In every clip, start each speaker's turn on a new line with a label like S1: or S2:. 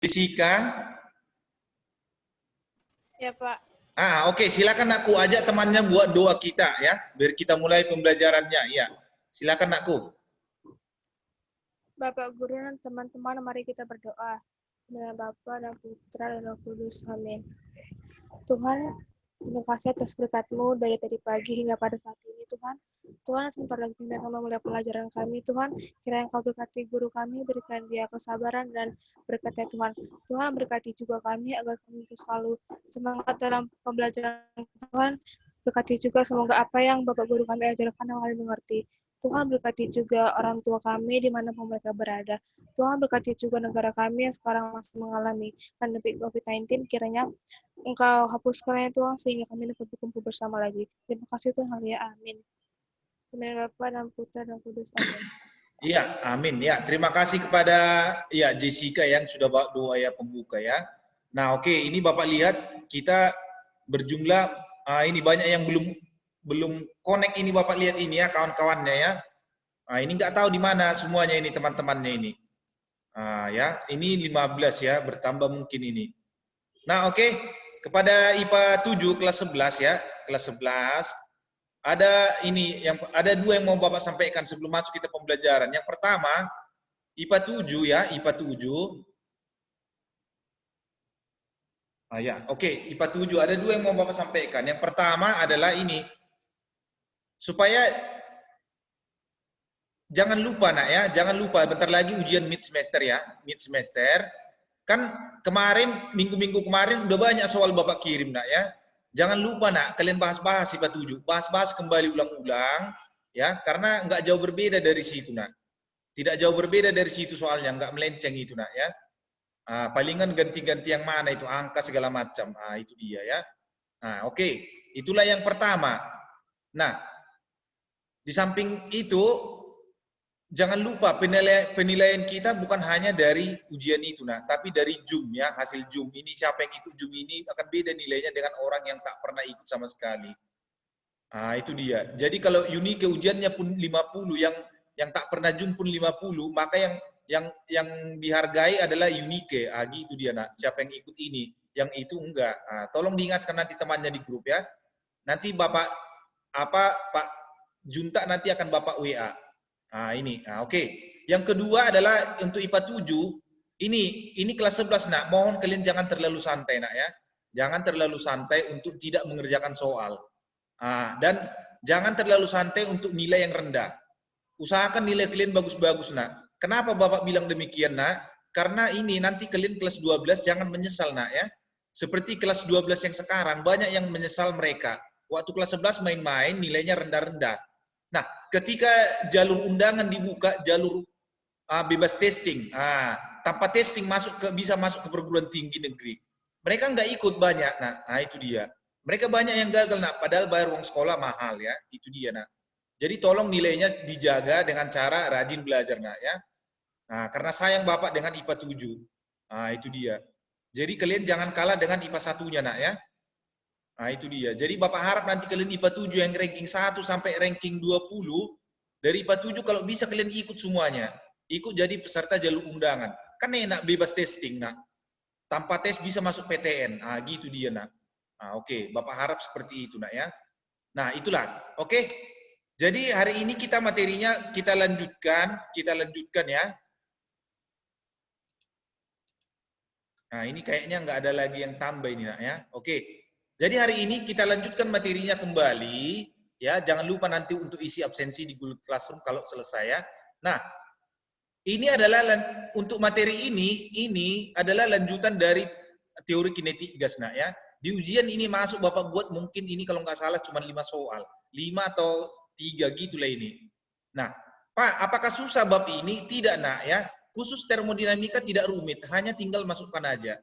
S1: Jessica.
S2: Ya, Pak.
S1: Oke, silakan aku ajak temannya buat doa kita ya, biar kita mulai pembelajarannya. Ya, silakan aku.
S2: Bapak Guru dan teman-teman, mari kita berdoa. Dengan Bapa dan Putra dan Roh Kudus. Amin. Tuhan, terima kasih atas berkat-Mu dari tadi pagi hingga pada saat ini, Tuhan. Tuhan, sebentar lagi kami akan memulai pelajaran kami, Tuhan. Kiranya Engkau berkati guru kami, berikan dia kesabaran dan berkat-Nya, Tuhan. Tuhan, berkati juga kami agar kami selalu semangat dalam pembelajaran, Tuhan. Berkati juga semoga apa yang Bapak Guru kami ajarkan yang kami mengerti. Tuhan berkati juga orang tua kami dimanapun mereka berada. Tuhan berkati juga negara kami yang sekarang masih mengalami pandemi COVID-19. Kiranya Engkau hapuskan ya Tuhan, sehingga kami dapat berkumpul bersama lagi. Terima kasih Tuhan, ya amin. Demi Bapa dan Putra dan Kudus, amin.
S1: Iya, amin. Ya, terima kasih kepada ya Jessica yang sudah bawa doa ya pembuka ya. Nah, oke, ini Bapak lihat kita berjumlah ini banyak yang belum connect ini Bapak lihat ini ya kawan-kawannya ya. Ini nggak tahu di mana semuanya ini teman-temannya ini. Ya, ini 15 ya, bertambah mungkin ini. Nah, oke, kepada IPA 7 kelas 11 ya, kelas 11 ada ini yang ada dua yang mau Bapak sampaikan sebelum masuk kita pembelajaran. Yang pertama, IPA 7 ya, IPA 7. Ya, oke, IPA 7 ada dua yang mau Bapak sampaikan. Yang pertama adalah ini supaya jangan lupa nak ya, jangan lupa bentar lagi ujian mid semester ya, mid semester. Kan kemarin minggu-minggu kemarin udah banyak soal Bapak kirim nak ya. Jangan lupa nak kalian bahas-bahas IPA 7, bahas-bahas kembali ulang-ulang ya, karena nggak jauh berbeda dari situ nak. Tidak jauh berbeda dari situ soalnya, nggak melenceng itu nak ya. Palingan ganti-ganti yang mana itu angka segala macam. Itu dia ya. Oke, itulah yang pertama. Nah, di samping itu jangan lupa penilaian kita bukan hanya dari ujian itu nah, tapi dari JUM ya, hasil JUM. Ini siapa yang ikut JUM ini akan beda nilainya dengan orang yang tak pernah ikut sama sekali. Itu dia. Jadi kalau Unike ujiannya pun 50, yang tak pernah JUM pun 50, maka yang dihargai adalah Unike. Gitu dia nak. Siapa yang ikut ini, yang itu enggak. Tolong diingatkan nanti temannya di grup ya. Nanti Bapak Pak Junta nanti akan Bapak WA. Ini. Oke. Yang kedua adalah untuk IPA 7, ini kelas 11 nak. Mohon kalian jangan terlalu santai nak ya. Jangan terlalu santai untuk tidak mengerjakan soal. Dan jangan terlalu santai untuk nilai yang rendah. Usahakan nilai kalian bagus-bagus nak. Kenapa Bapak bilang demikian nak? Karena ini nanti kalian kelas 12 jangan menyesal nak ya. Seperti kelas 12 yang sekarang banyak yang menyesal mereka. Waktu kelas 11 main-main nilainya rendah-rendah. Nah, ketika jalur undangan dibuka, jalur bebas testing, tanpa testing bisa masuk ke perguruan tinggi negeri. Mereka nggak ikut banyak, nah itu dia. Mereka banyak yang gagal, nak. Padahal bayar uang sekolah mahal ya, itu dia, nak. Jadi tolong nilainya dijaga dengan cara rajin belajar, nak ya. Karena sayang Bapak dengan IPA 7. Itu dia. Jadi kalian jangan kalah dengan IPA 1-nya, nak ya. Itu dia. Jadi Bapak harap nanti kalian IPA 7 yang ranking 1 sampai ranking 20, dari IPA 7 kalau bisa kalian ikut semuanya. Ikut jadi peserta jalur undangan. Kan enak bebas testing, nak. Tanpa tes bisa masuk PTN. Gitu dia, nak. Oke. Bapak harap seperti itu, nak ya. Nah, itulah. Oke. Jadi hari ini kita materinya kita lanjutkan ya. Nah, ini kayaknya nggak ada lagi yang tambah ini, nak ya. Oke. Jadi hari ini kita lanjutkan materinya kembali, ya. Jangan lupa nanti untuk isi absensi di Google Classroom kalau selesai ya. Nah, ini adalah untuk materi ini adalah lanjutan dari teori kinetik gas, nak ya. Di ujian ini masuk Bapak buat mungkin ini kalau nggak salah cuma 5 soal, 5 atau 3 gitulah ini. Nah, Pak, apakah susah bab ini? Tidak, nak ya. Khusus termodinamika tidak rumit, hanya tinggal masukkan aja.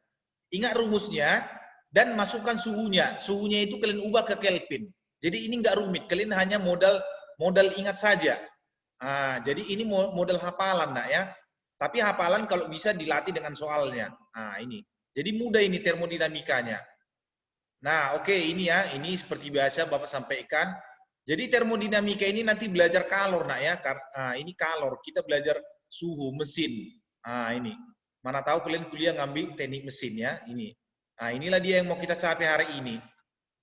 S1: Ingat rumusnya dan masukkan suhunya. Suhunya itu kalian ubah ke Kelvin. Jadi ini nggak rumit, kalian hanya modal ingat saja. Jadi ini modal hafalan, nak ya. Tapi hafalan kalau bisa dilatih dengan soalnya. Ini. Jadi mudah ini termodinamikanya. Nah, oke, ini ya. Ini seperti biasa Bapak sampaikan. Jadi termodinamika ini nanti belajar kalor, nak ya. Ini kalor. Kita belajar suhu mesin. Ini. Mana tahu kalian kuliah ngambil teknik mesin ya, ini. Nah, inilah dia yang mau kita capai hari ini.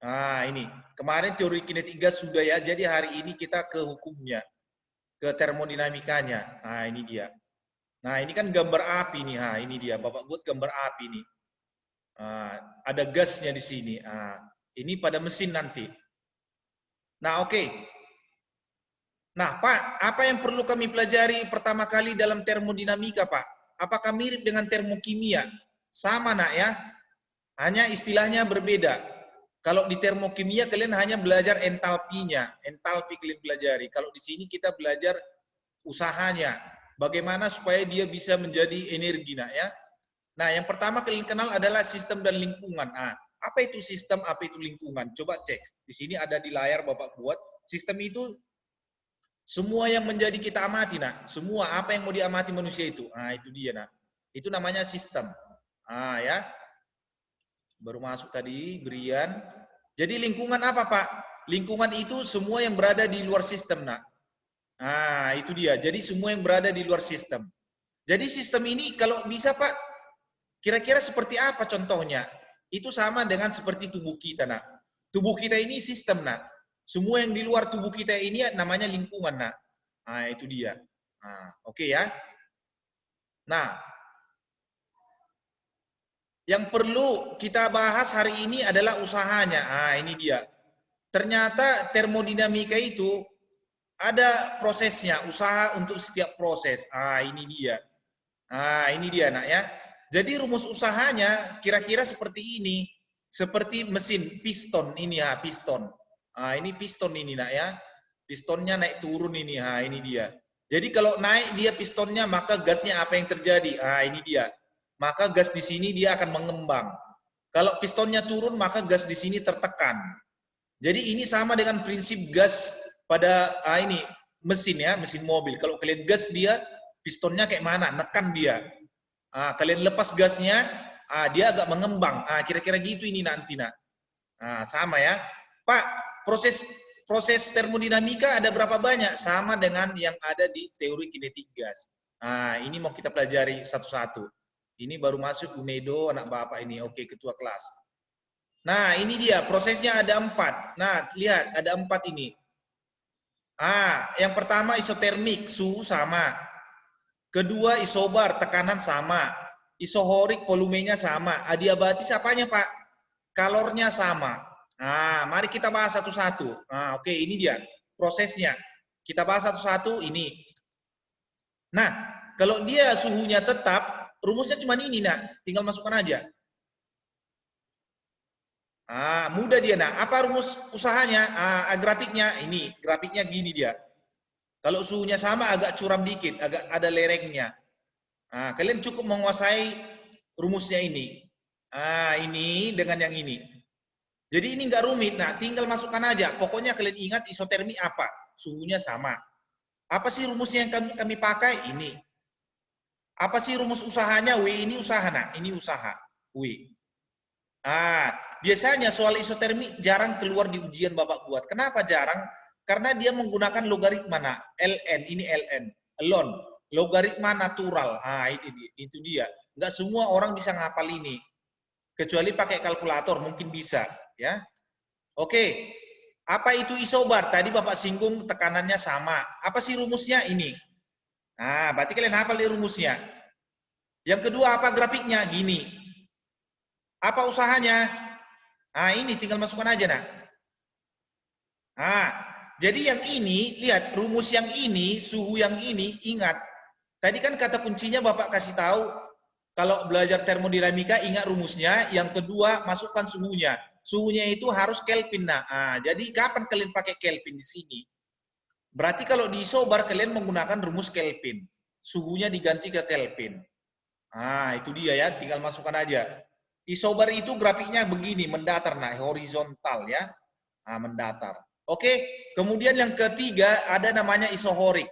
S1: Nah, ini. Kemarin teori kinetik gas sudah ya, jadi hari ini kita ke hukumnya, ke termodinamikanya. Nah, ini dia. Nah, ini kan gambar api nih. Nah, ini dia. Bapak buat gambar api nih. Nah, ada gasnya di sini. Nah, ini pada mesin nanti. Nah, oke. Nah, Pak, apa yang perlu kami pelajari pertama kali dalam termodinamika, Pak? Apakah mirip dengan termokimia? Sama, nak ya. Hanya istilahnya berbeda. Kalau di termokimia kalian hanya belajar entalpinya, entalpi kalian pelajari. Kalau di sini kita belajar usahanya, bagaimana supaya dia bisa menjadi energi, nak ya. Nah, yang pertama kalian kenal adalah sistem dan lingkungan. Ah, apa itu sistem, apa itu lingkungan? Coba cek. Di sini ada di layar Bapak buat. Sistem itu semua yang menjadi kita amati, nak. Semua apa yang mau diamati manusia itu. Ah, itu dia, nak. Itu namanya sistem. Ah, ya. Baru masuk tadi, Brian. Jadi lingkungan apa, Pak? Lingkungan itu semua yang berada di luar sistem, nak. Nah, itu dia. Jadi semua yang berada di luar sistem. Jadi sistem ini kalau bisa, Pak, kira-kira seperti apa contohnya? Itu sama dengan seperti tubuh kita, nak. Tubuh kita ini sistem, nak. Semua yang di luar tubuh kita ini namanya lingkungan, nak. Nah, itu dia. Nah, oke ya. Nah, yang perlu kita bahas hari ini adalah usahanya. Ah, ini dia. Ternyata termodinamika itu ada prosesnya, usaha untuk setiap proses. Ah, ini dia. Ah, ini dia, nak ya. Jadi rumus usahanya kira-kira seperti ini. Seperti mesin piston ini ya, piston. Ah, ini piston ini, nak ya. Pistonnya naik turun ini. Ah, ini dia. Jadi kalau naik dia pistonnya, maka gasnya apa yang terjadi? Ah, ini dia. Maka gas di sini dia akan mengembang. Kalau pistonnya turun, maka gas di sini tertekan. Jadi ini sama dengan prinsip gas pada ini mesin ya, mesin mobil. Kalau kalian gas dia, pistonnya kayak mana? Nekan dia. Kalian lepas gasnya, dia agak mengembang. Kira-kira gitu ini nanti, nak. Sama ya. Pak, proses termodinamika ada berapa banyak? Sama dengan yang ada di teori kinetik gas. Ini mau kita pelajari satu-satu. Ini baru masuk UNEDO, anak Bapak ini. Oke, ketua kelas. Nah, ini dia. Prosesnya ada 4. Nah, lihat. Ada 4 ini. Yang pertama isotermik, suhu sama. Kedua isobar, tekanan sama. Isohorik, volumenya sama. Adiabatis apanya, Pak? Kalornya sama. Mari kita bahas satu-satu. Oke, ini dia prosesnya. Kita bahas satu-satu ini. Nah, kalau dia suhunya tetap, rumusnya cuma ini, nak. Tinggal masukkan aja. Mudah dia, nak. Apa rumus usahanya? Grafiknya ini. Grafiknya gini dia. Kalau suhunya sama agak curam dikit, agak ada lerengnya. Kalian cukup menguasai rumusnya ini. Ini dengan yang ini. Jadi ini nggak rumit. Nah, tinggal masukkan aja. Pokoknya kalian ingat isotermi apa? Suhunya sama. Apa sih rumusnya yang kami pakai? Ini. Apa sih rumus usahanya? W ini usaha, nah. Ini usaha. W. Biasanya soal isotermi jarang keluar di ujian Bapak buat. Kenapa jarang? Karena dia menggunakan logaritma, nah. ln, ini ln. Ln. Logaritma natural. Itu dia. Nggak semua orang bisa ngapal ini. Kecuali pakai kalkulator, mungkin bisa. Ya, oke. Apa itu isobar? Tadi Bapak singgung tekanannya sama. Apa sih rumusnya? Ini. Berarti kalian hafal di rumusnya. Yang kedua apa grafiknya? Gini. Apa usahanya? Ini tinggal masukkan aja, nak. Jadi yang ini, lihat rumus yang ini, suhu yang ini, ingat. Tadi kan kata kuncinya Bapak kasih tahu, kalau belajar termodinamika ingat rumusnya, yang kedua masukkan suhunya. Suhunya itu harus Kelvin. Jadi kapan kalian pakai Kelvin di sini? Berarti kalau di isobar kalian menggunakan rumus Kelvin. Suhunya diganti ke Kelvin. Itu dia ya, tinggal masukkan aja. Isobar itu grafiknya begini, mendatar, nah, horizontal ya. Mendatar. Oke, kemudian yang ketiga ada namanya isohorik.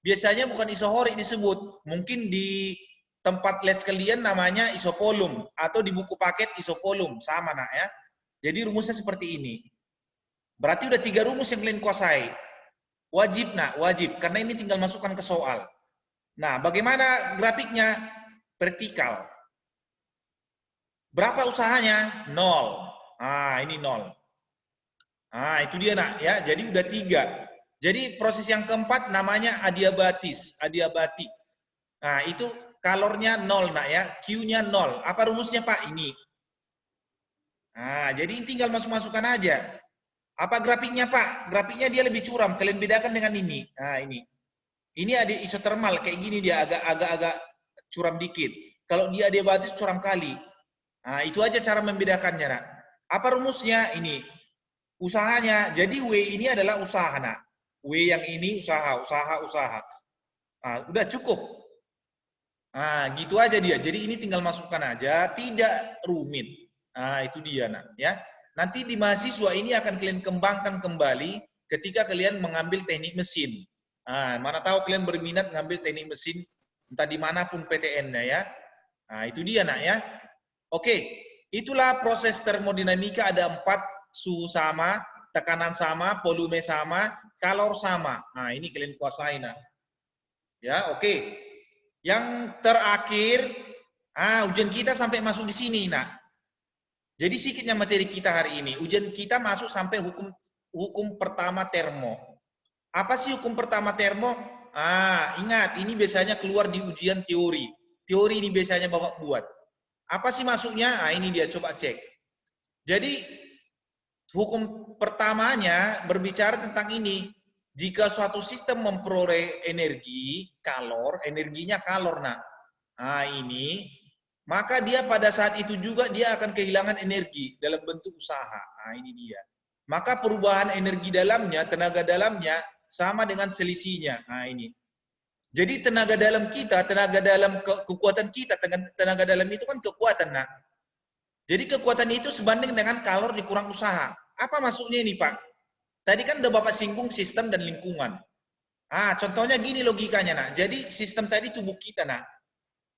S1: Biasanya bukan isohorik disebut, mungkin di tempat les kalian namanya isovolum atau di buku paket isovolum, sama, nak ya. Jadi rumusnya seperti ini. Berarti udah 3 rumus yang kalian kuasai. Wajib, nak, wajib. Karena ini tinggal masukkan ke soal. Nah, bagaimana grafiknya? vertikal. Berapa usahanya? 0. Ini 0. Itu dia nak ya. Jadi udah 3. Jadi proses yang keempat namanya adiabatis, adiabatik. Itu kalornya 0 nak ya, Q-nya 0. Apa rumusnya Pak? Ini. Jadi tinggal masuk-masukkan aja. Apa grafiknya Pak? Grafiknya dia lebih curam. Kalian bedakan dengan ini. Ini. Ini ada isotermal kayak gini dia agak curam dikit. Kalau dia adiabatis curam kali. Itu aja cara membedakannya nak. Apa rumusnya? Ini. Usahanya. Jadi W ini adalah usaha nak. W yang ini usaha. Udah cukup. Gitu aja dia. Jadi ini tinggal masukkan aja, tidak rumit. Itu dia nak ya. Nanti di mahasiswa ini akan kalian kembangkan kembali ketika kalian mengambil teknik mesin. Mana tahu kalian berminat mengambil teknik mesin entah dimanapun PTN-nya ya. Itu dia nak ya. Oke, itulah proses termodinamika, ada 4, suhu sama, tekanan sama, volume sama, kalor sama. Ini kalian kuasai nak. Ya, oke. Yang terakhir, ujian kita sampai masuk di sini nak. Jadi sedikitnya materi kita hari ini. Ujian kita masuk sampai hukum pertama termo. Apa sih hukum pertama termo? Ingat, ini biasanya keluar di ujian teori. Teori ini biasanya Bapak buat. Apa sih masuknya? Ini dia, coba cek. Jadi, hukum pertamanya berbicara tentang ini. Jika suatu sistem memperoleh energi, kalor, energinya kalor, nak. Ini, maka dia pada saat itu juga dia akan kehilangan energi dalam bentuk usaha. Ini dia. Maka perubahan energi dalamnya, tenaga dalamnya, sama dengan selisihnya. Ini. Jadi tenaga dalam kita, tenaga dalam kekuatan kita, tenaga dalam itu kan kekuatan. Nah, jadi kekuatan itu sebanding dengan kalor dikurang usaha. Apa maksudnya ini Pak? Tadi kan udah Bapak singgung sistem dan lingkungan. Contohnya gini logikanya nak. Jadi sistem tadi tubuh kita nak.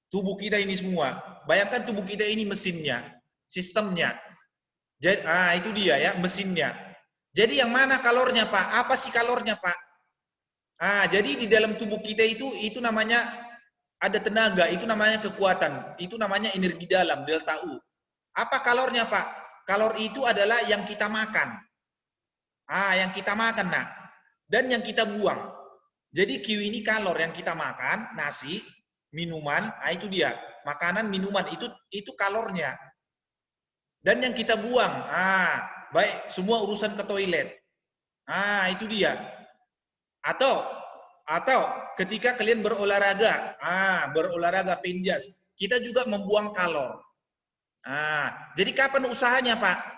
S1: Tubuh kita ini semua. Bayangkan tubuh kita ini mesinnya, sistemnya. Jadi, itu dia ya, mesinnya. Jadi yang mana kalornya Pak? Apa sih kalornya Pak? Jadi di dalam tubuh kita itu namanya ada tenaga, itu namanya kekuatan, itu namanya energi dalam, delta U. Apa kalornya Pak? Kalor itu adalah yang kita makan. Yang kita makan nak. Dan yang kita buang. Jadi Q ini kalor yang kita makan, nasi, minuman, itu dia. Makanan, minuman, itu kalornya. Dan yang kita buang, baik semua urusan ke toilet. Itu dia. Atau ketika kalian berolahraga, berolahraga penjas, kita juga membuang kalor. Jadi kapan usahanya Pak?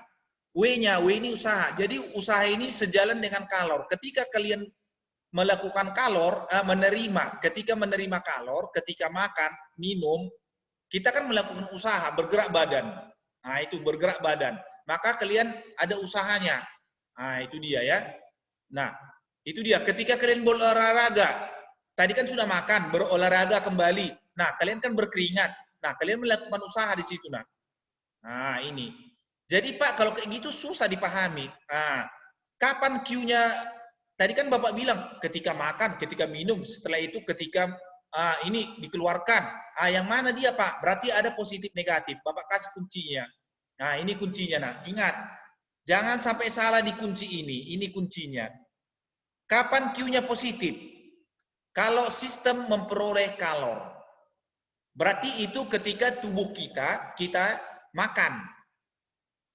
S1: W-nya, W ini usaha. Jadi usaha ini sejalan dengan kalor. Ketika kalian melakukan kalor, ketika menerima kalor, ketika makan, minum, kita kan melakukan usaha, bergerak badan. Itu bergerak badan. Maka kalian ada usahanya. Itu dia ya. Nah, itu dia. Ketika kalian berolahraga, tadi kan sudah makan, berolahraga kembali. Nah, kalian kan berkeringat. Nah, kalian melakukan usaha di situ. Nah, ini. Jadi Pak, kalau kayak gitu susah dipahami. Kapan Q-nya? Tadi kan Bapak bilang ketika makan, ketika minum, setelah itu ketika ini dikeluarkan. Yang mana dia Pak? Berarti ada positif negatif. Bapak kasih kuncinya. Nah, ini kuncinya. Nah, ingat, jangan sampai salah di kunci ini. Ini kuncinya. Kapan Q-nya positif? Kalau sistem memperoleh kalor. Berarti itu ketika tubuh kita makan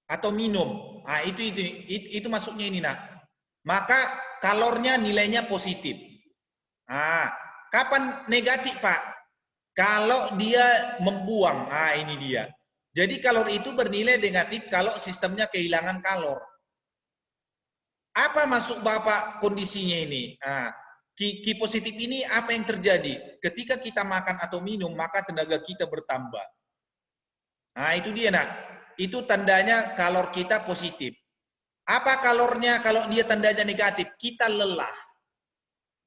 S1: atau minum. Itu masuknya ini nak. Maka kalornya nilainya positif. Kapan negatif Pak? Kalau dia membuang. Ini dia. Jadi kalor itu bernilai negatif kalau sistemnya kehilangan kalor. Apa masuk Bapak kondisinya ini? Q positif ini apa yang terjadi? Ketika kita makan atau minum, maka tenaga kita bertambah. Itu dia nak. Itu tandanya kalor kita positif. Apa kalornya kalau dia tandanya negatif? Kita lelah.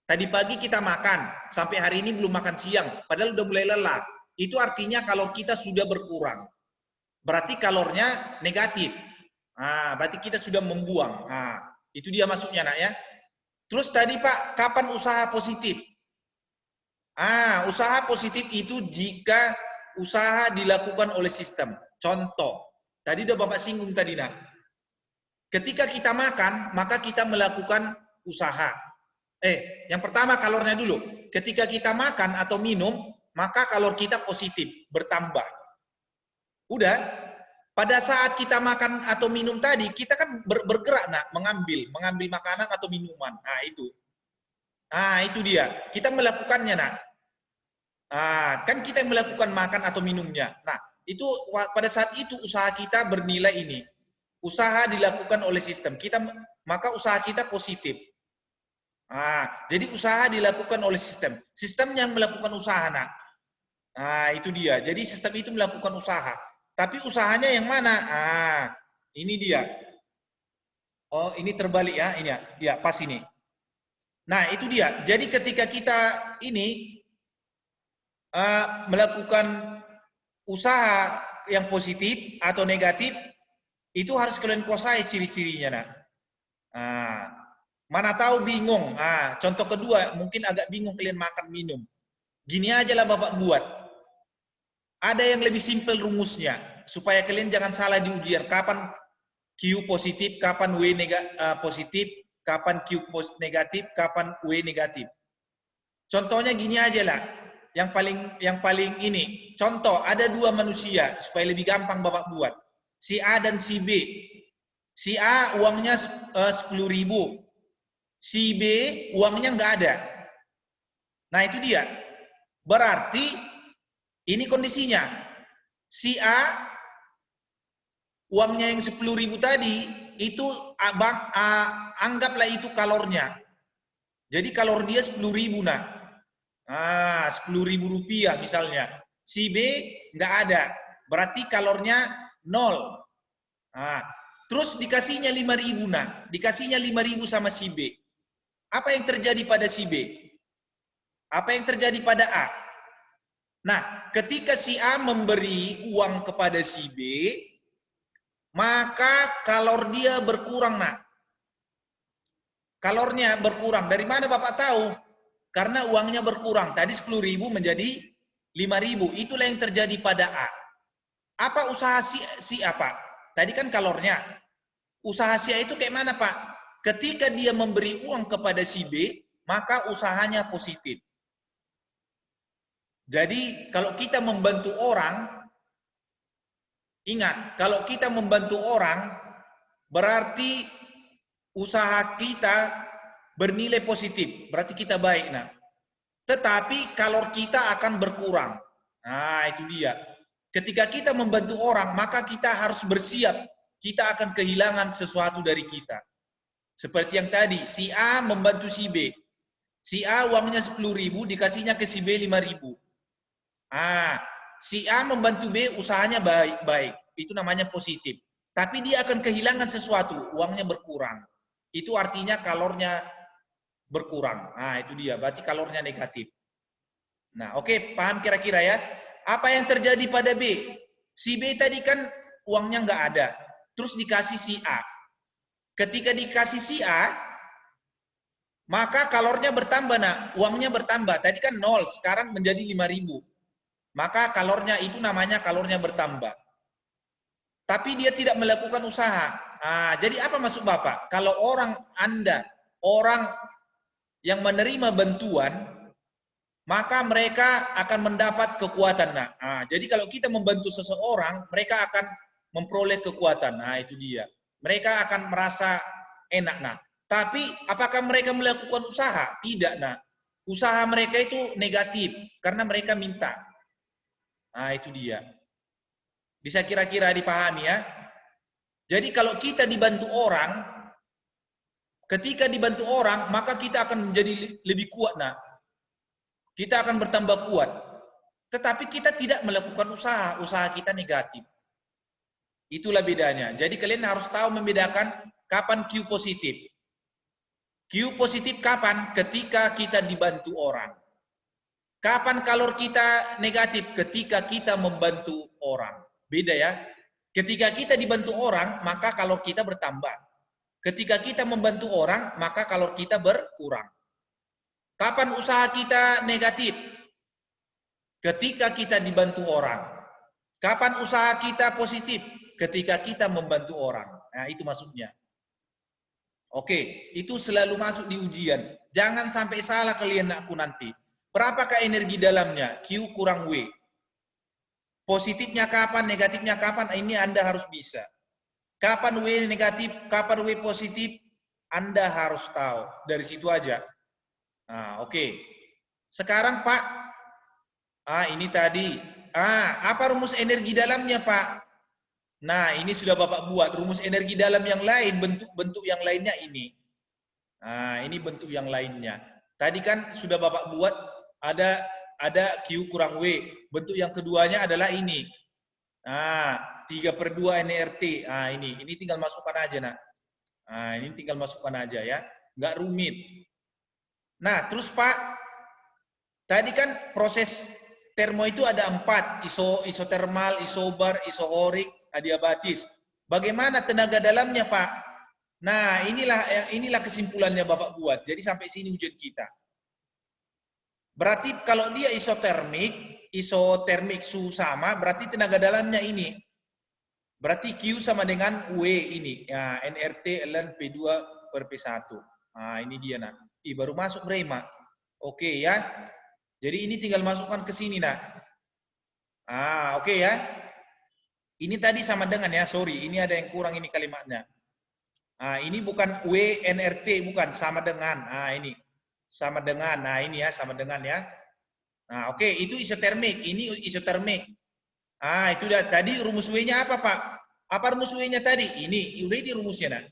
S1: Tadi pagi kita makan, sampai hari ini belum makan siang, padahal udah mulai lelah. Itu artinya kalor kita sudah berkurang. Berarti kalornya negatif. Berarti kita sudah membuang. Itu dia masuknya nak ya. Terus tadi Pak, kapan usaha positif? Usaha positif itu jika usaha dilakukan oleh sistem. Contoh, tadi udah Bapak singgung tadi nak. Ketika kita makan, maka kita melakukan usaha. Yang pertama kalornya dulu. Ketika kita makan atau minum, maka kalor kita positif, bertambah. Udah, pada saat kita makan atau minum tadi, kita kan bergerak nak, mengambil makanan atau minuman. Nah, itu dia. Kita melakukannya nak. Kan kita yang melakukan makan atau minumnya. Nah, itu pada saat itu usaha kita bernilai ini. Usaha dilakukan oleh sistem. Maka usaha kita positif. Jadi usaha dilakukan oleh sistem. Sistem yang melakukan usaha, nak. Itu dia. Jadi sistem itu melakukan usaha. Tapi usahanya yang mana? Ini dia. Oh, ini terbalik ya. Ini ya, pas ini. Nah, itu dia. Jadi ketika kita ini melakukan usaha yang positif atau negatif, itu harus kalian kuasai ciri-cirinya, nak. Mana tahu bingung. Contoh kedua, mungkin agak bingung kalian makan minum. Gini aja lah Bapak buat. Ada yang lebih simpel rumusnya, supaya kalian jangan salah di ujian. Kapan Q positif, kapan W positif, kapan Q negatif, kapan W negatif. Contohnya gini aja lah. Yang paling ini. Contoh, ada dua manusia, supaya lebih gampang Bapak buat. Si A dan si B. Si A uangnya 10.000. Si B uangnya nggak ada. Nah, itu dia. Berarti ini kondisinya. Si A uangnya yang 10.000 tadi, itu anggaplah itu kalornya. Jadi kalor dia 10.000 nah. 10.000 rupiah misalnya. Si B nggak ada. Berarti kalornya 0. Terus dikasihnya 5.000 nah. Dikasihnya 5.000 sama si B. Apa yang terjadi pada si B? Apa yang terjadi pada A? Nah, ketika si A memberi uang kepada si B, maka kalor dia berkurang, nak. Kalornya berkurang. Dari mana Bapak tahu? Karena uangnya berkurang. Tadi 10.000 menjadi 5.000. Itulah yang terjadi pada A. Apa usaha si A, Pak? Tadi kan kalornya. Usaha si A itu kayak mana, Pak? Ketika dia memberi uang kepada si B, maka usahanya positif. Jadi, kalau kita membantu orang, ingat, kalau kita membantu orang, berarti usaha kita bernilai positif, berarti kita baik, nah. Tetapi kalor kita akan berkurang. Nah, itu dia. Ketika kita membantu orang, maka kita harus bersiap. Kita akan kehilangan sesuatu dari kita. Seperti yang tadi, si A membantu si B. Si A uangnya 10.000, dikasihnya ke si B 5.000. Si A membantu B, usahanya baik. Itu namanya positif. Tapi dia akan kehilangan sesuatu, uangnya berkurang. Itu artinya kalornya berkurang. Itu dia, berarti kalornya negatif. Nah, oke, paham kira-kira ya? Apa yang terjadi pada B? Si B tadi kan uangnya nggak ada. Terus dikasih si A. Ketika dikasih si A, maka kalornya bertambah, nah. Uangnya bertambah. Tadi kan 0, sekarang menjadi 5.000. Maka kalornya itu namanya kalornya bertambah. Tapi dia tidak melakukan usaha. Jadi apa maksud Bapak? Kalau orang yang menerima bantuan, maka mereka akan mendapat kekuatan. Jadi kalau kita membantu seseorang, mereka akan memperoleh kekuatan. Itu dia. Mereka akan merasa enak. Tapi apakah mereka melakukan usaha? Tidak. Usaha mereka itu negatif karena mereka minta. Itu dia. Bisa kira-kira dipahami ya? Jadi kalau kita dibantu orang, ketika dibantu orang, maka kita akan menjadi lebih kuat. Kita akan bertambah kuat. Tetapi kita tidak melakukan usaha. Usaha kita negatif. Itulah bedanya. Jadi kalian harus tahu membedakan kapan Q positif. Q positif kapan? Ketika kita dibantu orang. Kapan kalor kita negatif? Ketika kita membantu orang. Beda ya. Ketika kita dibantu orang, maka kalor kita bertambah. Ketika kita membantu orang, maka kalor kita berkurang. Kapan usaha kita negatif? Ketika kita dibantu orang. Kapan usaha kita positif? Ketika kita membantu orang. Nah, itu maksudnya. Oke, itu selalu masuk di ujian. Jangan sampai salah kalian aku nanti. Berapakah energi dalamnya? Q kurang W. Positifnya kapan, negatifnya kapan, ini Anda harus bisa. Kapan W negatif, kapan W positif, Anda harus tahu. Dari situ aja. Nah, oke. Sekarang Pak, ini tadi. Apa rumus energi dalamnya Pak? Nah, ini sudah Bapak buat. Rumus energi dalam yang lain, bentuk-bentuk yang lainnya ini. Nah, ini bentuk yang lainnya. Tadi kan sudah Bapak buat, ada Q kurang W. Bentuk yang keduanya adalah ini. Nah, 3/2 NRT. Nah, ini tinggal masukkan aja, nak. Nah, ini tinggal masukkan aja ya. Nggak rumit. Nah, terus Pak, tadi kan proses termo itu ada 4, isotermal, isobar, isohorik, adiabatis. Bagaimana tenaga dalamnya, Pak? Nah, inilah kesimpulannya Bapak buat. Jadi sampai sini ujian kita. Berarti kalau dia isotermik suhu sama, berarti tenaga dalamnya ini. Berarti Q sama dengan W ini. Ya, nRT ln P2 per P1. Nah, ini dia, nak. Baru masuk Brema. Oke ya. Jadi ini tinggal masukkan ke sini, nak. Oke ya. Ini tadi sama dengan ya, sorry. Ini ada yang kurang ini kalimatnya. Ini bukan W nRT, bukan. Sama dengan. Ini. Sama dengan. Nah, ini ya, sama dengan ya. Nah, oke. Itu isotermik. Ini isotermik. Itu udah. Tadi rumus W-nya apa, Pak? Apa rumus W-nya tadi? Ini. Udah di rumusnya, nak.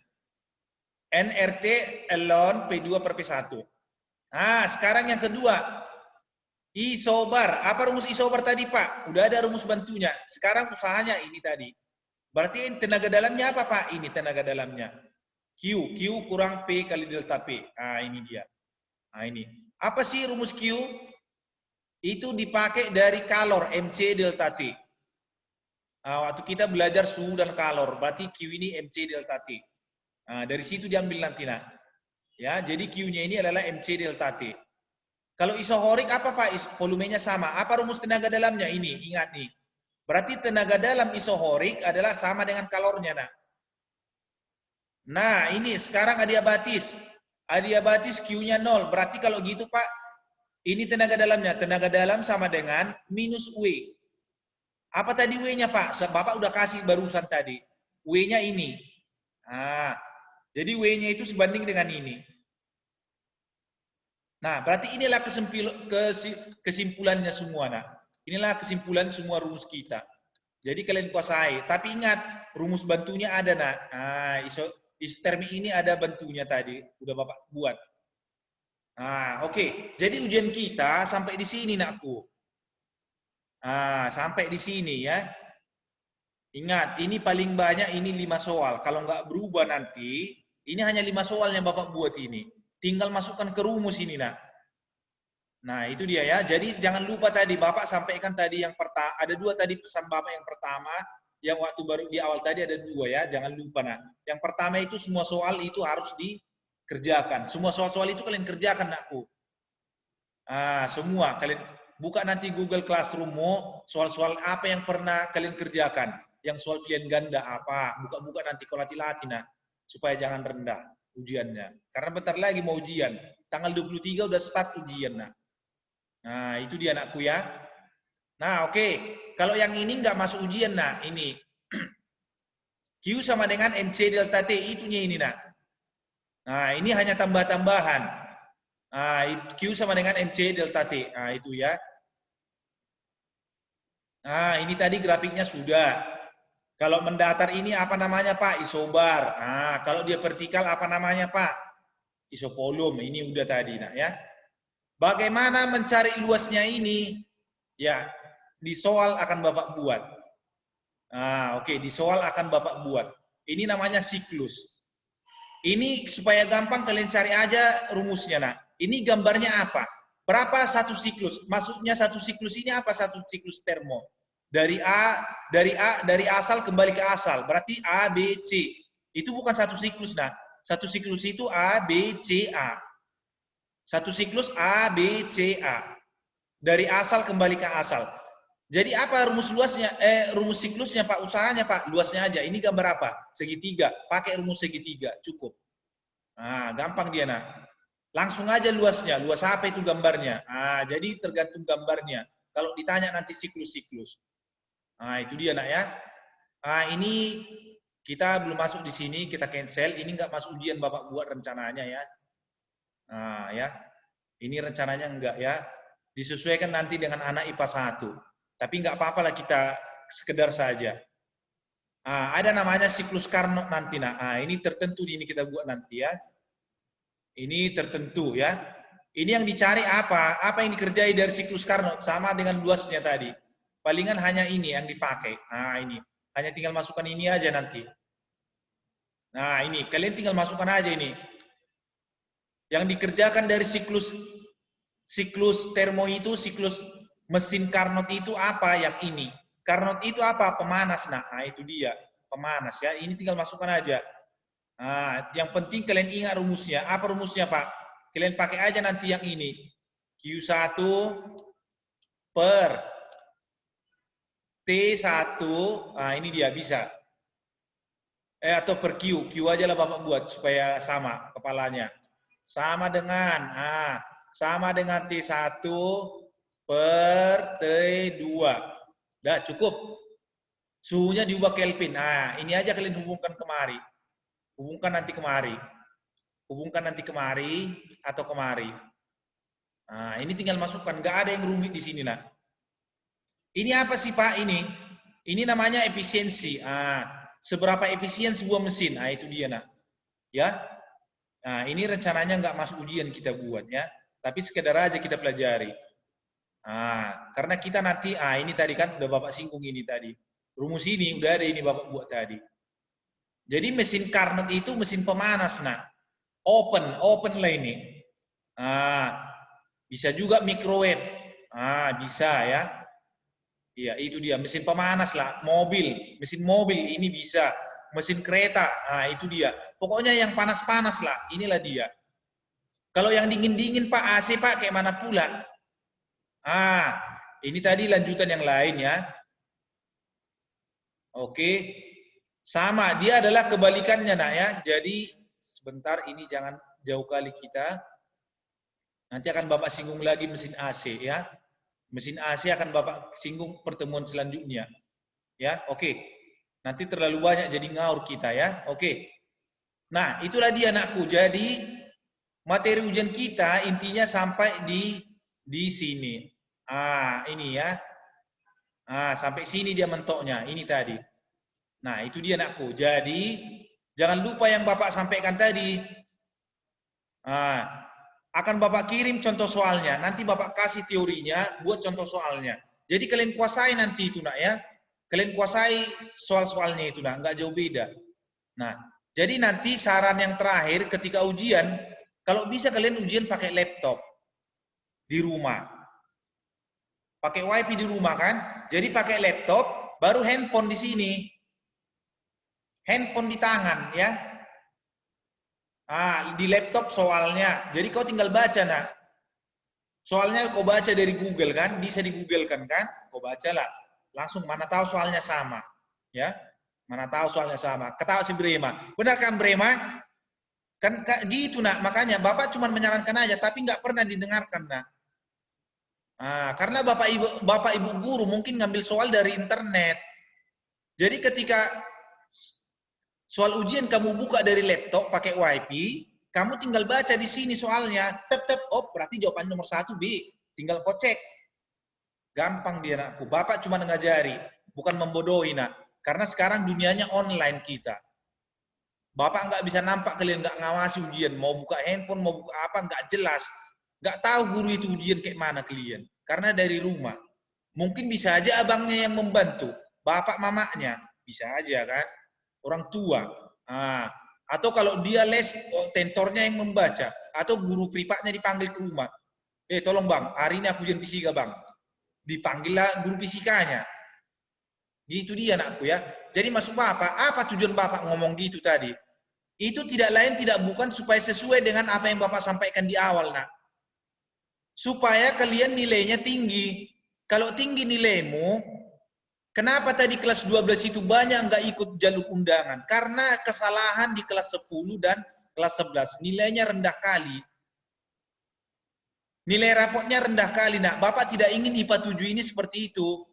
S1: nRT ln P2 per P1. Sekarang yang kedua. Isobar. Apa rumus isobar tadi, Pak? Udah ada rumus bantunya. Sekarang usahanya ini tadi. Berarti tenaga dalamnya apa, Pak? Ini tenaga dalamnya. Q kurang P kali delta P. Ini dia. Ini. Apa sih rumus Q? Itu dipakai dari kalor, MC delta T. Waktu kita belajar suhu dan kalor. Berarti Q ini MC delta T. Dari situ diambil nanti, nak. Ya, jadi Q-nya ini adalah MC delta T. Kalau isohorik apa, Pak? Volumenya sama. Apa rumus tenaga dalamnya? Ini, ingat nih. Berarti tenaga dalam isohorik adalah sama dengan kalornya, nak. Nah, ini sekarang adiabatis. Adiabatis Q-nya 0. Berarti kalau gitu, Pak, ini tenaga dalamnya. Tenaga dalam sama dengan minus W. Apa tadi W-nya, Pak? Bapak udah kasih barusan tadi. W-nya ini. Jadi W-nya itu sebanding dengan ini. Nah, berarti inilah kesimpulannya semua, nak. Inilah kesimpulan semua rumus kita. Jadi kalian kuasai. Tapi ingat, rumus bantunya ada, nak. Isotermik ini ada bantunya tadi. Udah Bapak buat. Oke. Jadi ujian kita sampai di sini, nakku. Sampai di sini ya. Ingat, ini paling banyak ini 5 soal. Kalau nggak berubah nanti, ini hanya 5 soal yang Bapak buat ini. Tinggal masukkan ke rumus ini, nak. Nah, itu dia ya. Jadi jangan lupa tadi Bapak sampaikan tadi yang pertama, ada 2 tadi pesan Bapak yang pertama, yang waktu baru di awal tadi ada 2 ya, jangan lupa, nak. Yang pertama itu semua soal itu harus dikerjakan. Semua soal-soal itu kalian kerjakan, nakku. Semua kalian buka nanti Google Classroom, soal-soal apa yang pernah kalian kerjakan. Yang soal pilihan ganda apa, buka-buka nanti kalau latih-latih, nak, supaya jangan rendah ujiannya. Karena bentar lagi mau ujian. Tanggal 23 udah start ujian, nak. Nah, itu dia, nakku ya. Nah, oke. Kalau yang ini nggak masuk ujian, nak. Ini. Q sama dengan MC delta T. Itunya ini, nak. Nah, ini hanya tambah-tambahan. Q sama dengan MC delta T. Nah, itu ya. Nah, ini tadi grafiknya sudah. Kalau mendatar ini apa namanya, Pak? Isobar. Kalau dia vertikal apa namanya, Pak? Isovolume. Ini udah tadi, nak ya. Bagaimana mencari luasnya ini? Ya, di soal akan Bapak buat. Oke, di soal akan Bapak buat. Ini namanya siklus. Ini supaya gampang kalian cari aja rumusnya, nak. Ini gambarnya apa? Berapa satu siklus? Maksudnya satu siklus ini apa? Satu siklus termo. Dari asal kembali ke asal. Berarti A, B, C. Itu bukan satu siklus, nak. Satu siklus itu A, B, C, A. Satu siklus A, B, C, A. Dari asal kembali ke asal. Jadi apa rumus luasnya? Rumus siklusnya Pak, usahanya Pak, luasnya aja. Ini gambar apa? Segitiga. Pakai rumus segitiga, cukup. Nah, gampang dia nak. Langsung aja luasnya. Luas apa itu gambarnya? Nah, jadi tergantung gambarnya. Kalau ditanya nanti siklus-siklus. Nah, itu dia nak ya. Nah, ini kita belum masuk di sini, kita cancel. Ini nggak masuk ujian Bapak buat rencananya ya. Nah, ya. Ini rencananya enggak ya. Disesuaikan nanti dengan anak IPA 1. Tapi nggak apa-apa lah kita sekedar saja. Ada namanya siklus Carnot nanti. Nah, ini tertentu ini kita buat nanti ya. Ini tertentu ya. Ini yang dicari apa? Apa yang dikerjai dari siklus Carnot sama dengan luasnya tadi. Palingan hanya ini yang dipakai. Nah, ini. Hanya tinggal masukkan ini aja nanti. Nah, ini kalian tinggal masukkan aja ini. Yang dikerjakan dari siklus termo itu, siklus mesin Carnot itu apa? Yang ini. Carnot itu apa? Pemanas. Nah, itu dia. Pemanas ya. Ini tinggal masukkan aja. Nah, yang penting kalian ingat rumusnya. Apa rumusnya, Pak? Kalian pakai aja nanti yang ini. Q1 per T1. Nah, ini dia bisa. Atau per Q. Q aja lah Bapak buat supaya sama kepalanya. Sama dengan T1 per T2. Dah cukup. Suhunya diubah Kelvin. Nah, ini aja kalian hubungkan kemari. Hubungkan nanti kemari. Hubungkan nanti kemari atau kemari. Nah, ini tinggal masukkan. Nggak ada yang rumit di sini, nak. Ini apa sih, Pak? Ini namanya efisiensi. Seberapa efisien sebuah mesin. Nah, itu dia, nak. Ya. Nah, ini rencananya nggak masuk ujian kita buat, ya. Tapi sekedar aja kita pelajari. Karena kita nanti, ini tadi kan udah Bapak singgung ini tadi. Rumus ini udah ada ini Bapak buat tadi. Jadi mesin Carnot itu mesin pemanas, nah. Open lah ini. Bisa juga microwave. Bisa ya. Iya, itu dia mesin pemanas lah, mesin mobil ini bisa, mesin kereta. Itu dia. Pokoknya yang panas-panas lah, inilah dia. Kalau yang dingin-dingin Pak AC Pak kayak mana pula? Ini tadi lanjutan yang lain ya. Oke. Sama, dia adalah kebalikannya nak ya. Jadi sebentar ini jangan jauh kali kita. Nanti akan Bapak singgung lagi mesin AC ya. Mesin AC akan Bapak singgung pertemuan selanjutnya. Ya, oke. Nanti terlalu banyak jadi ngaur kita ya. Oke. Nah, itulah dia anakku. Jadi materi ujian kita intinya sampai di sini. Ini ya. Sampai sini dia mentoknya. Ini tadi. Nah, itu dia anakku. Jadi, jangan lupa yang Bapak sampaikan tadi. Akan Bapak kirim contoh soalnya. Nanti Bapak kasih teorinya, buat contoh soalnya. Jadi kalian kuasai nanti itu, nak ya. Kalian kuasai soal-soalnya itu, nak. Nggak jauh beda. Nah, jadi nanti saran yang terakhir ketika ujian, kalau bisa kalian ujian pakai laptop di rumah. Pakai wifi di rumah kan. Jadi pakai laptop, baru handphone di sini. Handphone di tangan ya. Di laptop soalnya. Jadi kau tinggal baca nak. Soalnya kau baca dari Google kan, bisa di Google kan? Kau baca lah. Langsung mana tahu soalnya sama. Ya. Mana tahu soalnya sama. Ketawa si Brema. Benar kan Brema? Kan gitu nak. Makanya Bapak cuma menyarankan aja tapi nggak pernah didengarkan nak. Karena Bapak Ibu guru mungkin ngambil soal dari internet. Jadi ketika soal ujian kamu buka dari laptop pakai wifi, kamu tinggal baca di sini soalnya. Berarti jawaban nomor 1 B. Tinggal kau cek. Gampang dia anakku. Bapak cuma ngajari, bukan membodohi nak. Karena sekarang dunianya online kita. Bapak nggak bisa nampak kalian nggak ngawasi ujian. Mau buka handphone, mau buka apa, nggak jelas. Nggak tahu guru itu ujian kayak mana kalian. Karena dari rumah. Mungkin bisa aja abangnya yang membantu. Bapak mamanya. Bisa aja kan. Orang tua. Atau kalau dia les, tentornya yang membaca. Atau guru privatnya dipanggil ke rumah. Tolong bang, hari ini aku ujian fisika bang. Dipanggillah guru fisikanya. Gitu dia anakku ya. Jadi maksud Bapak, apa tujuan Bapak ngomong gitu tadi? Itu tidak lain tidak bukan supaya sesuai dengan apa yang Bapak sampaikan di awal nak. supaya kalian nilainya tinggi. Kalau tinggi nilaimu, kenapa tadi kelas 12 itu banyak nggak ikut jalur undangan? Karena kesalahan di kelas 10 dan kelas 11. Nilainya rendah kali. Nilai rapotnya rendah kali, nak. Bapak tidak ingin IPA 7 ini seperti itu.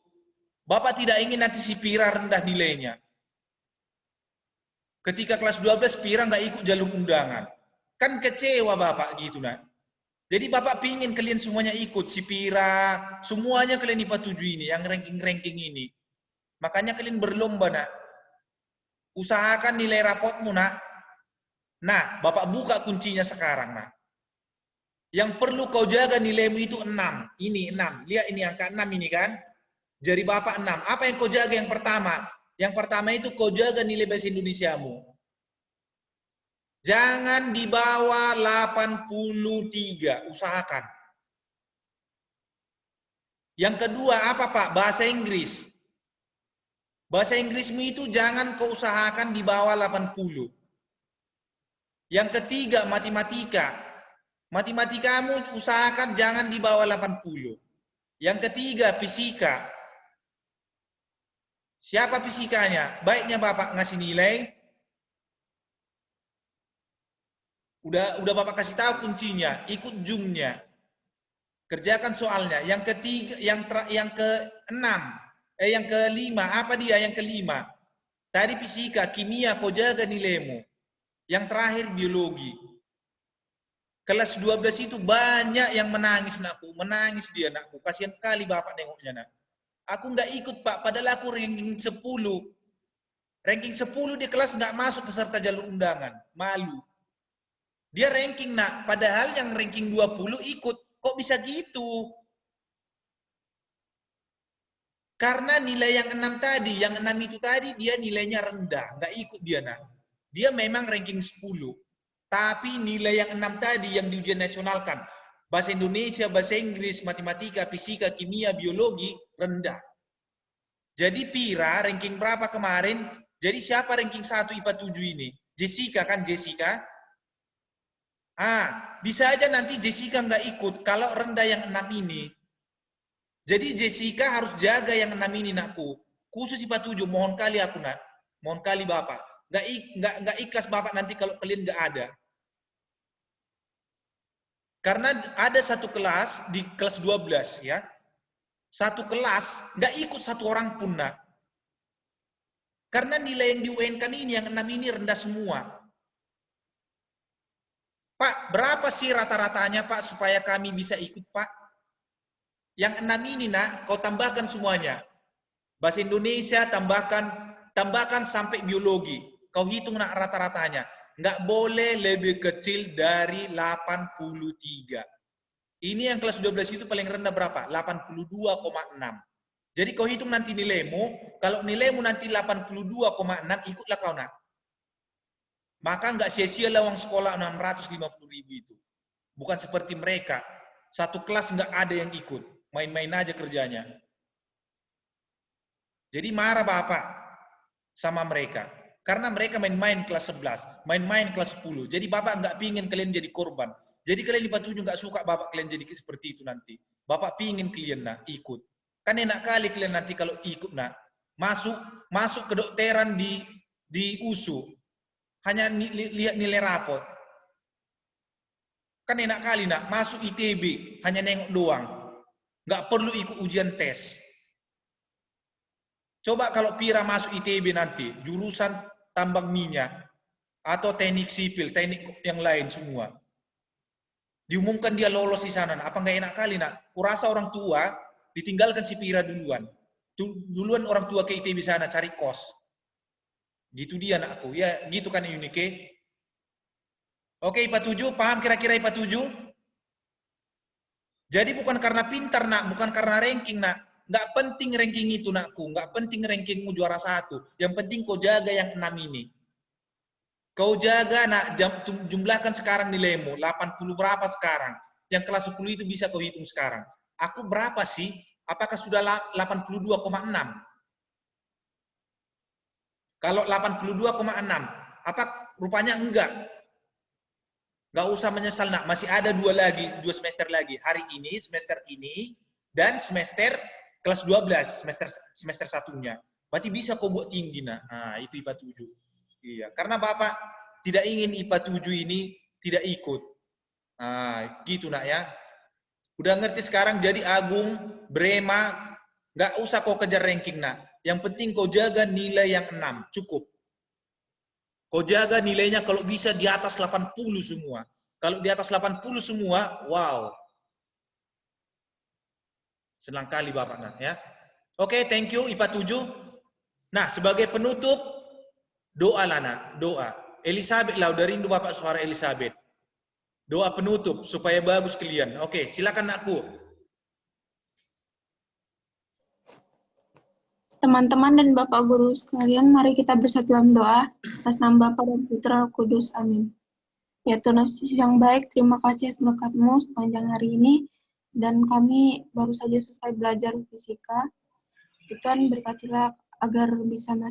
S1: Bapak tidak ingin nanti si Pira rendah nilainya. Ketika kelas 12, Pira nggak ikut jalur undangan. Kan kecewa Bapak gitu, nak. Jadi Bapak pingin kalian semuanya ikut. Si Pira, semuanya kalian IPA 7 ini, yang ranking-ranking ini. Makanya kalian berlomba, nak. Usahakan nilai rapotmu, nak. Nah, Bapak buka kuncinya sekarang, nak. Yang perlu kau jaga nilaimu itu 6. Ini 6. Lihat ini angka 6 ini kan. Jari Bapak 6. Apa yang kau jaga yang pertama? Yang pertama itu kau jaga nilai bahasa Indonesiamu. Jangan di bawah 83. Usahakan. Yang kedua apa Pak? Bahasa Inggris. Bahasa Inggrismu itu jangan kau usahakan di bawah 80. Yang ketiga matematika. Matematikamu usahakan jangan di bawah 80. Yang ketiga fisika. Siapa fisikanya? Baiknya Bapak ngasih nilai. Udah Bapak kasih tahu kuncinya, ikut zoomnya. Kerjakan soalnya. Yang ketiga, yang keenam, yang kelima, apa dia yang kelima? Tadi fisika, kimia, kau jaga nilaimu. Yang terakhir biologi. Kelas 12 itu banyak yang menangis, nakku. Menangis dia, nakku. Kasihan kali Bapak nengoknya, nak. Aku nggak ikut, Pak. Padahal aku ranking 10. Ranking 10 di kelas nggak masuk peserta jalur undangan. Malu. Dia ranking, nak. Padahal yang ranking 20 ikut. Kok bisa gitu? Karena nilai yang 6 tadi, yang 6 itu tadi dia nilainya rendah. Nggak ikut dia, nak. Dia memang ranking 10. Tapi nilai yang 6 tadi yang di ujian nasional kan, bahasa Indonesia, bahasa Inggris, matematika, fisika, kimia, biologi, rendah. Jadi Pira ranking berapa kemarin? Jadi siapa ranking 1 IPA 7 ini? Jessica kan, Jessica? Bisa aja nanti Jessica nggak ikut kalau rendah yang 6 ini. Jadi Jessica harus jaga yang 6 ini, nakku. Khusus IPA 7, mohon kali aku, nak. Mohon kali Bapak. Nggak ikhlas Bapak nanti kalau kalian nggak ada. Karena ada satu kelas di kelas 12 ya. Satu kelas nggak ikut satu orang pun, nak. Karena nilai yang di UN kan ini yang 6 ini rendah semua. Pak, berapa sih rata-ratanya Pak supaya kami bisa ikut, Pak? Yang 6 ini, nak, kau tambahkan semuanya. Bahasa Indonesia tambahkan sampai biologi. Kau hitung, nak, rata-ratanya. Nggak boleh lebih kecil dari 83. Ini yang kelas 12 itu paling rendah berapa? 82,6. Jadi kau hitung nanti nilaimu, kalau nilaimu nanti 82,6, ikutlah kau, nak. Maka nggak sia-sia lawang sekolah 650.000 itu. Bukan seperti mereka. Satu kelas nggak ada yang ikut. Main-main aja kerjanya. Jadi marah Bapak sama mereka. Karena mereka main-main kelas 11, main-main kelas 10. Jadi Bapak nggak pingin kalian jadi korban. Jadi kalian IPA 7 nggak suka Bapak kalian jadi seperti itu nanti. Bapak pingin kalian, nak, ikut. Kan enak kali kalian nanti kalau ikut, nak. Masuk kedokteran di USU. Hanya lihat nilai rapot. Kan enak kali, nak. Masuk ITB, hanya nengok doang. Nggak perlu ikut ujian tes. Coba kalau Pira masuk ITB nanti, jurusan tambang minyak, atau teknik sipil, teknik yang lain semua. Diumumkan dia lolos di sana, apa nggak enak kali, nak? Kurasa orang tua ditinggalkan si Pira duluan. Duluan orang tua ke ITB sana cari kos. Gitu dia, nakku. Ya, gitu kan Yunike. Oke, IPA 7, paham kira-kira IPA 7? Jadi bukan karena pintar, nak, bukan karena ranking, nak. Nggak penting ranking itu, nakku. Nggak penting rankingmu juara 1. Yang penting kau jaga yang 6 ini. Kau jaga, nak, jumlahkan sekarang nilaimu. 80 berapa sekarang? Yang kelas 10 itu bisa kau hitung sekarang. Aku berapa sih? Apakah sudah 82,6? Kalau 82,6, apa rupanya enggak? Nggak usah menyesal nak, masih ada dua semester lagi. Hari ini, semester ini, dan semester kelas 12, semester satunya. Berarti bisa kau buat tinggi nak. Nah, itu IPA 7. Iya, karena Bapak tidak ingin IPA 7 ini tidak ikut. Nah, gitu nak ya. Udah ngerti sekarang, jadi Agung, Brema, nggak usah kau kejar ranking nak. Yang penting kau jaga nilai yang 6, cukup. Kau jaga nilainya kalau bisa di atas 80 semua. Kalau di atas 80 semua, wow. Senang kali Bapak nah ya. Oke, thank you IPA 7. Nah, sebagai penutup, doa lah nak, doa. Elizabeth lah, udah rindu Bapak suara Elizabeth. Doa penutup supaya bagus kalian. Oke, silakan nakku.
S3: Teman-teman dan Bapak Guru sekalian, mari kita bersatu dalam doa atas nama Bapa dan Putra Roh Kudus. Amin. Ya Tuhan Yesus yang baik, terima kasih atas berkat-Mu sepanjang hari ini. Dan kami baru saja selesai belajar fisika. Tuhan berkatilah agar bisa masuk